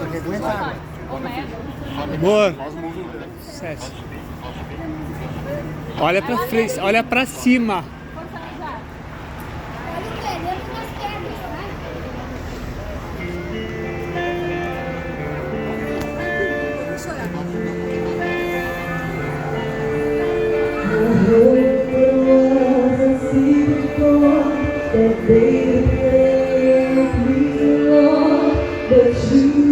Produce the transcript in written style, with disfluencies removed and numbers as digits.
Porque aguenta água. Boa. 7. Olha pra frente, olha pra cima. Olha o terreno nas pedras, né? Vou chorar. That they break me, Lord, but you